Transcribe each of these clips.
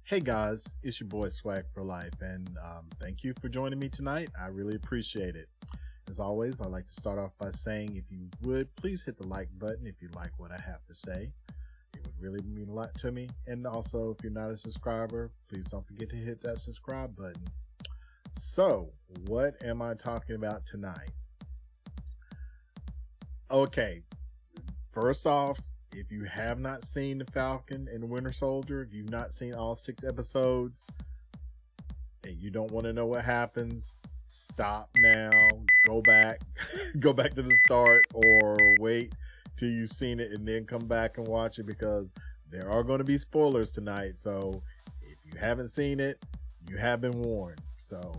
Hey guys, it's your boy Swag for Life, and thank you for joining me tonight. I really appreciate it. As always, I'd like to start off by saying if you would please hit the like button if you like what I have to say. It would really mean a lot to me. And also, if you're not a subscriber, please don't forget to hit that subscribe button. So, what am I talking about tonight? Okay, first off, if you have not seen The Falcon and the Winter Soldier, if you've not seen all 6 episodes, and you don't want to know what happens, stop now, go back, go back to the start, or wait till you've seen it and then come back and watch it because there are going to be spoilers tonight. So if you haven't seen it, you have been warned. So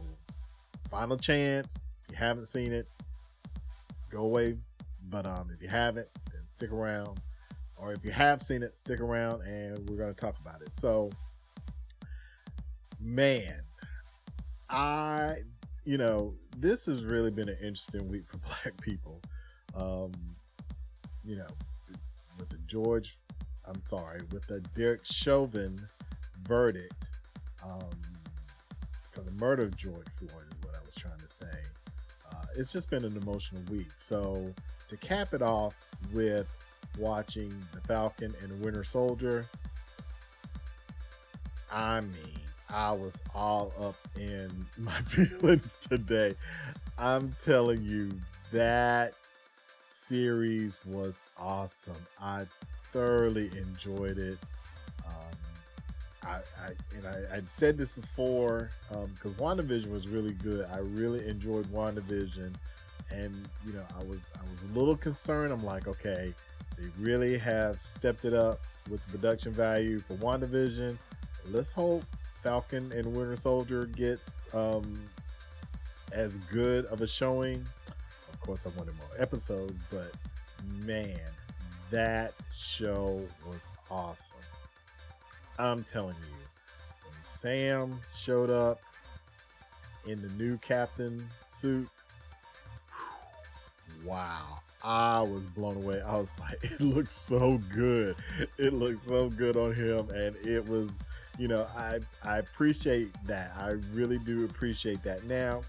final chance, if you haven't seen it, go away. But if you haven't, then stick around. Or if you have seen it, stick around and we're going to talk about it. So, man, this has really been an interesting week for Black people. You know, with with the Derek Chauvin verdict for the murder of George Floyd is what I was trying to say. It's just been an emotional week. So to cap it off with watching The Falcon and the Winter Soldier, I mean, I was all up in my feelings today. I'm telling you, that series was awesome. I thoroughly enjoyed it. I'd said this before because WandaVision was really good. I really enjoyed WandaVision, and I was a little concerned. I'm like, okay, they really have stepped it up with the production value for WandaVision. Let's hope Falcon and Winter Soldier gets as good of a showing. Of course, I wanted more episodes, but man, that show was awesome. I'm telling you, when Sam showed up in the new Captain suit, wow, I was blown away. I was like, it looks so good. It looks so good on him, and it was, I appreciate that. I really do appreciate that. Now,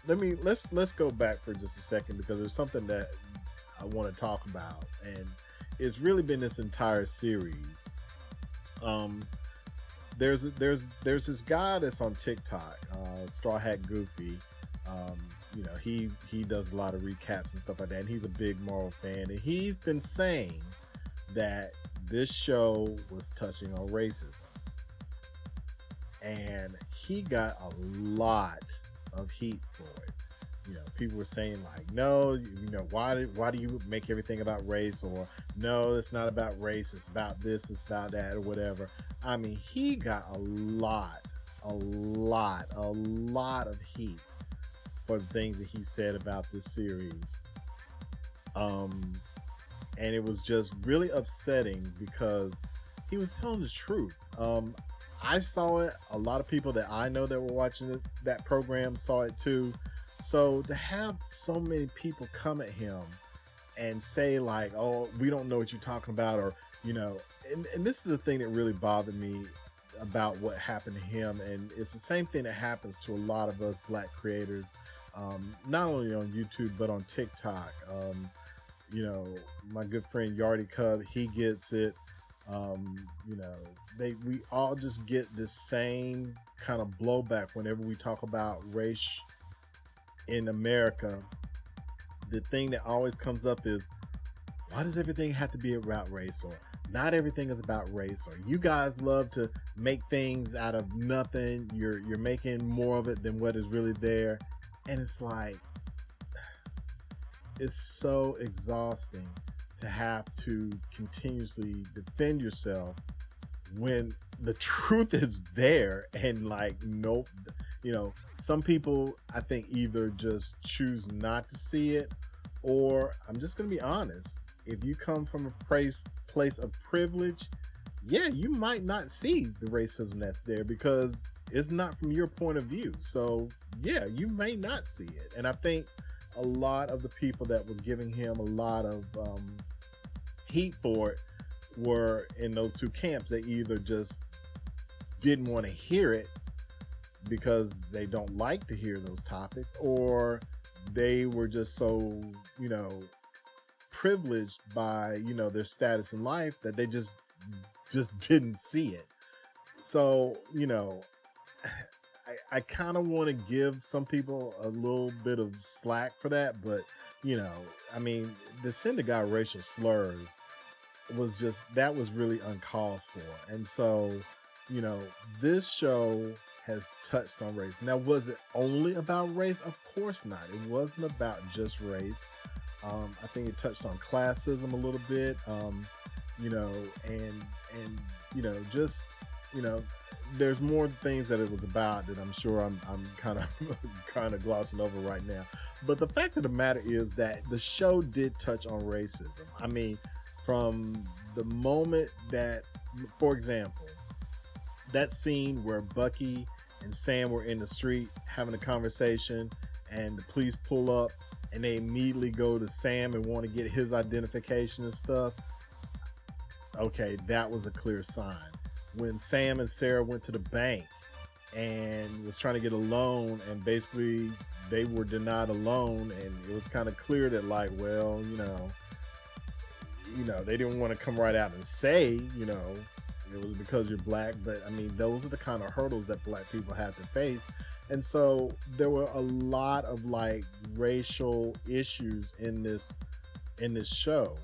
let's go back for just a second because there's something that I want to talk about, and it's really been this entire series. There's this guy that's on TikTok, Straw Hat Goofy. He does a lot of recaps and stuff like that, and he's a big Marvel fan, and he's been saying that this show was touching on racism, and he got a lot of heat for it. People were saying like, no, why do you make everything about race, or no, it's not about race, it's about this, it's about that, or whatever. I mean, he got a lot of heat for the things that he said about this series. And it was just really upsetting because he was telling the truth. I saw it. A lot of people that I know that were watching that program saw it too. So to have so many people come at him and say like, oh, we don't know what you're talking about, or, and this is the thing that really bothered me about what happened to him. And it's the same thing that happens to a lot of us Black creators, not only on YouTube, but on TikTok. My good friend Yardy Cub, he gets it. We all just get this same kind of blowback whenever we talk about race in America. The thing that always comes up is, why does everything have to be about race? Or not everything is about race. Or you guys love to make things out of nothing. You're making more of it than what is really there. And it's like, it's so exhausting to have to continuously defend yourself when the truth is there. And like, nope. Some people, I think, either just choose not to see it, or I'm just going to be honest. If you come from a place of privilege, yeah, you might not see the racism that's there because it's not from your point of view. So yeah, you may not see it. And I think a lot of the people that were giving him a lot of heat for it were in those two camps. They either just didn't want to hear it because they don't like to hear those topics, or they were just so, you know, privileged by, you know, their status in life that they just didn't see it. So, you know, I kind of want to give some people a little bit of slack for that, but you know, I mean, the send guy racial slurs was just, that was really uncalled for. And so, you know, this show has touched on race. Now, was it only about race? Of course not. It wasn't about just race. I think it touched on classism a little bit. You know, and you know, just, you know, there's more things that it was about that I'm sure I'm kind of kind of glossing over right now. But the fact of the matter is that the show did touch on racism. I mean, from the moment that, for example, that scene where Bucky and Sam were in the street having a conversation and the police pull up and they immediately go to Sam and want to get his identification and stuff. Okay, that was a clear sign. When Sam and Sarah went to the bank and was trying to get a loan, and basically they were denied a loan, and it was kind of clear that, like, well, you know, they didn't want to come right out and say, you know, it was because you're black. But I mean, those are the kind of hurdles that black people have to face. And so there were a lot of like racial issues in this show,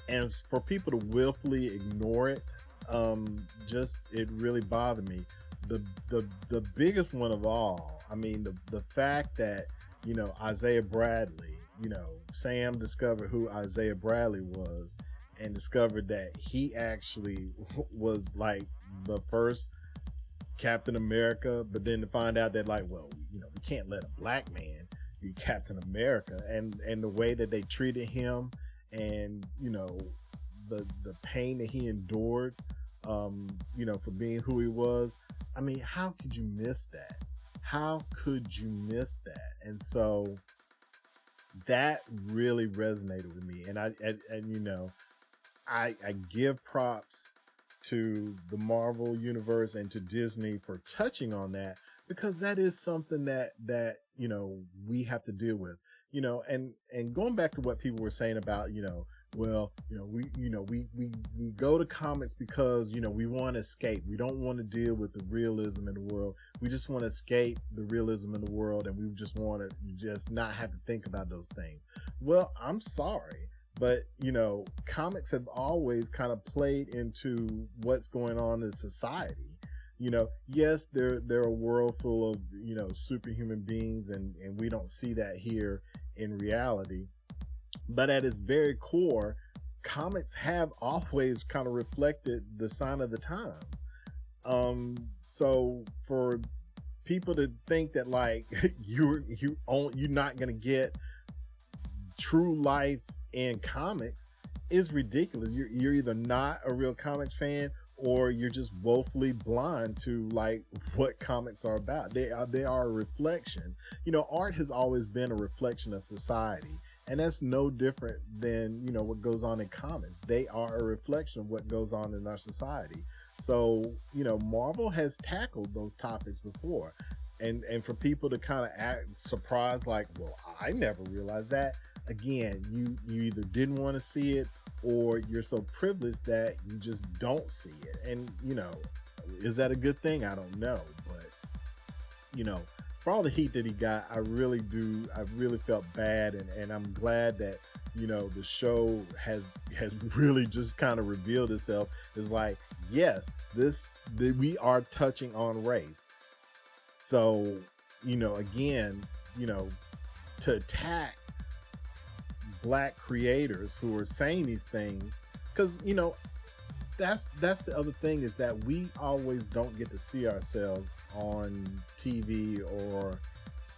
and for people to willfully ignore it, just, it really bothered me. The biggest one of all, I mean, the fact that, you know, Isaiah Bradley, you know, Sam discovered who Isaiah Bradley was and discovered that he actually was like the first Captain America, but then to find out that, like, well, you know, we can't let a black man be Captain America, and the way that they treated him, and, you know, the pain that he endured, you know, for being who he was. I mean, how could you miss that? How could you miss that? And so that really resonated with me. And you know, I give props to the Marvel universe and to Disney for touching on that, because that is something that, you know, we have to deal with, you know, and going back to what people were saying about, you know, well, you know, we go to comics because, you know, we want to escape. We don't want to deal with the realism in the world. We just want to escape the realism in the world, and we just want to just not have to think about those things. Well, I'm sorry, but, you know, comics have always kind of played into what's going on in society. You know, yes, they're a world full of, you know, superhuman beings, and we don't see that here in reality. But at its very core, comics have always kind of reflected the sign of the times. So for people to think that, like, you're not gonna get true life in comics is ridiculous. You're either not a real comics fan, or you're just woefully blind to, like, what comics are about. They are a reflection. You know, art has always been a reflection of society. And that's no different than, you know, what goes on in comics. They are a reflection of what goes on in our society. So, you know, Marvel has tackled those topics before. And for people to kind of act surprised, like, well, I never realized that. Again, you either didn't want to see it, or you're so privileged that you just don't see it. And, you know, is that a good thing? I don't know. But, you know, for all the heat that he got, I really felt bad, and I'm glad that, you know, the show has really just kind of revealed itself. It's like, yes, we are touching on race. So, you know, again, you know, to attack black creators who are saying these things, because, you know, that's the other thing, is that we always don't get to see ourselves on TV or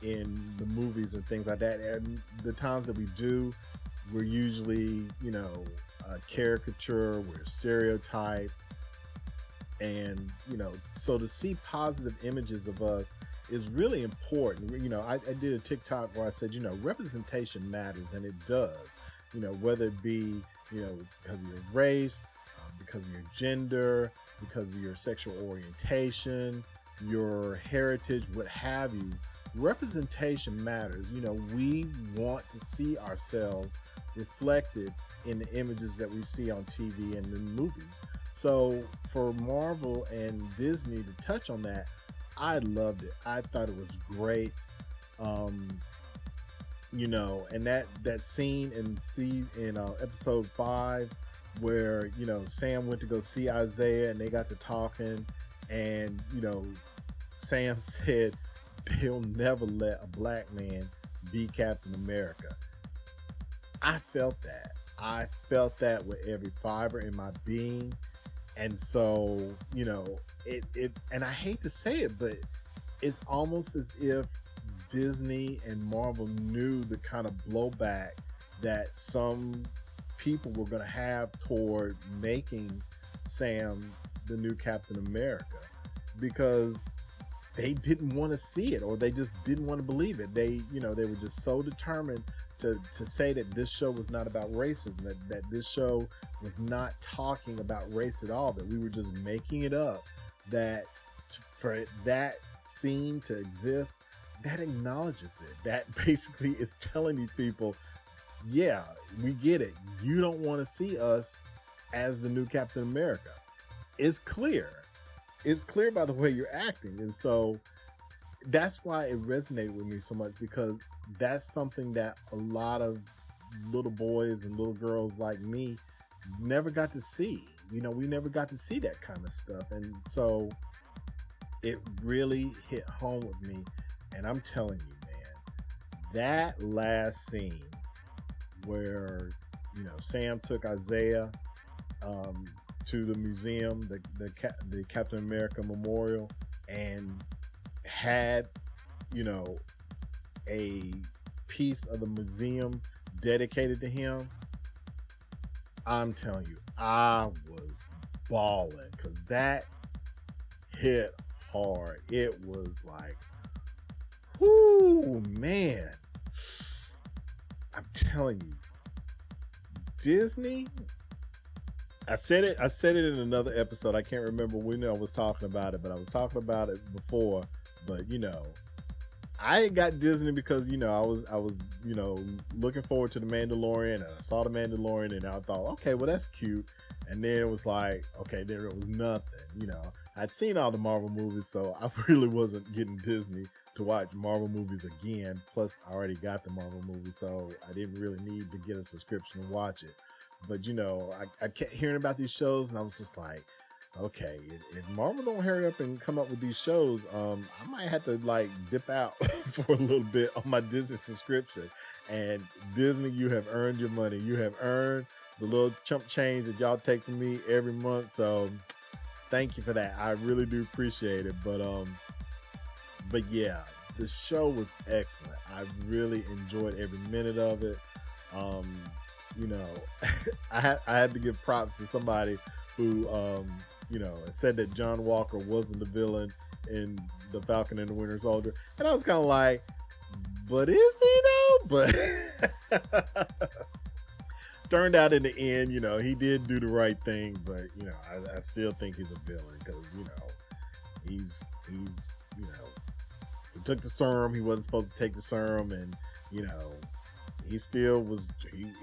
in the movies and things like that. And the times that we do, we're usually, you know, a caricature, we're stereotyped. And, you know, so to see positive images of us is really important. You know, I did a TikTok where I said, you know, representation matters, and it does. You know, whether it be, you know, because of your race, because of your gender, because of your sexual orientation, your heritage, what have you. Representation matters. You know, we want to see ourselves reflected in the images that we see on TV and in movies. So for Marvel and Disney to touch on that, I loved it. I thought it was great. Um, you know, and that scene in episode 5 where, you know, Sam went to go see Isaiah and they got to talking, and, you know, Sam said he'll never let a black man be Captain America. I felt that. I felt that with every fiber in my being. And so, you know, it and I hate to say it, but it's almost as if Disney and Marvel knew the kind of blowback that some people were going to have toward making Sam the new Captain America, because they didn't want to see it, or they just didn't want to believe it. They, you know, they were just so determined to say that this show was not about racism, that this show was not talking about race at all, that we were just making it up, that for that scene to exist, that acknowledges it. That basically is telling these people, yeah, we get it. You don't want to see us as the new Captain America. It's clear. It's clear by the way you're acting. And so that's why it resonated with me so much, because that's something that a lot of little boys and little girls like me never got to see. You know, we never got to see that kind of stuff. And so it really hit home with me. And I'm telling you, man, that last scene where, you know, Sam took Isaiah to the museum, the Captain America Memorial, and had, you know, a piece of the museum dedicated to him. I'm telling you, I was bawling, because that hit hard. It was like, whoo, man. I'm telling you, Disney, I said it in another episode. I can't remember when I was talking about it, but I was talking about it before. But, you know, I got Disney because, you know, I was, you know, looking forward to The Mandalorian, and I saw The Mandalorian, and I thought, okay, well, that's cute. And then it was like, okay, there it was nothing. You know, I'd seen all the Marvel movies, so I really wasn't getting Disney to watch Marvel movies again. Plus, I already got the Marvel movie, so I didn't really need to get a subscription and watch it. But, you know, I kept hearing about these shows, and I was just like, okay, if Marvel don't hurry up and come up with these shows, I might have to like dip out for a little bit on my Disney subscription. And Disney, you have earned your money. You have earned the little chump change that y'all take from me every month. So thank you for that. I really do appreciate it. But yeah, the show was excellent. I really enjoyed every minute of it. You know, I had to give props to somebody who, you know, said that John Walker wasn't the villain in The Falcon and the Winter Soldier. And I was kind of like, but is he though? But turned out in the end, you know, he did do the right thing. But, you know, I still think he's a villain because, you know, he's, you know, he took the serum. He wasn't supposed to take the serum. And, you know, he still was,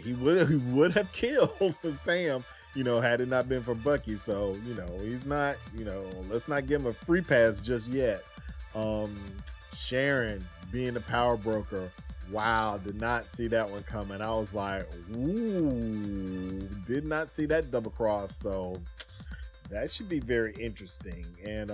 he would have killed Sam, you know, had it not been for Bucky. So, you know, he's not, you know, let's not give him a free pass just yet. Sharon being the power broker, wow, did not see that one coming. I was like, ooh, did not see that double cross. So that should be very interesting. And,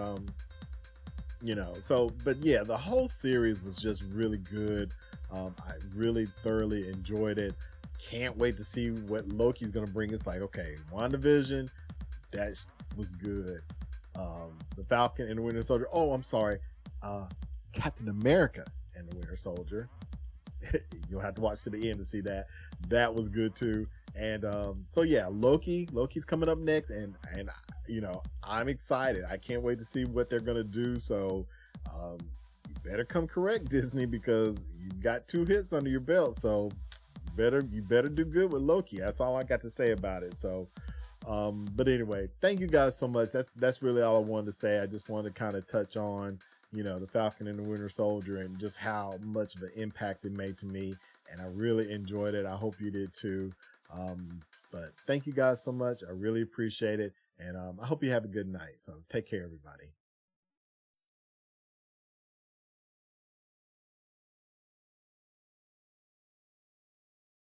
you know, so, but yeah, the whole series was just really good. I really thoroughly enjoyed it. Can't wait to see what Loki's gonna bring. It's like, okay, WandaVision, that was good. The Falcon and the Winter Soldier. Oh, I'm sorry, Captain America and the Winter Soldier. You'll have to watch to the end to see that. That was good too. And so yeah, Loki's coming up next, and you know, I'm excited. I can't wait to see what they're gonna do. So you better come correct, Disney, because you got 2 hits under your belt. So you better do good with Loki. That's all I got to say about it. So But anyway, thank you guys so much. That's really all I wanted to say. I just wanted to kind of touch on, the Falcon and the Winter Soldier and just how much of an impact it made to me. And I really enjoyed it. I hope you did too. But thank you guys so much. I really appreciate it. And I hope you have a good night. So take care, everybody.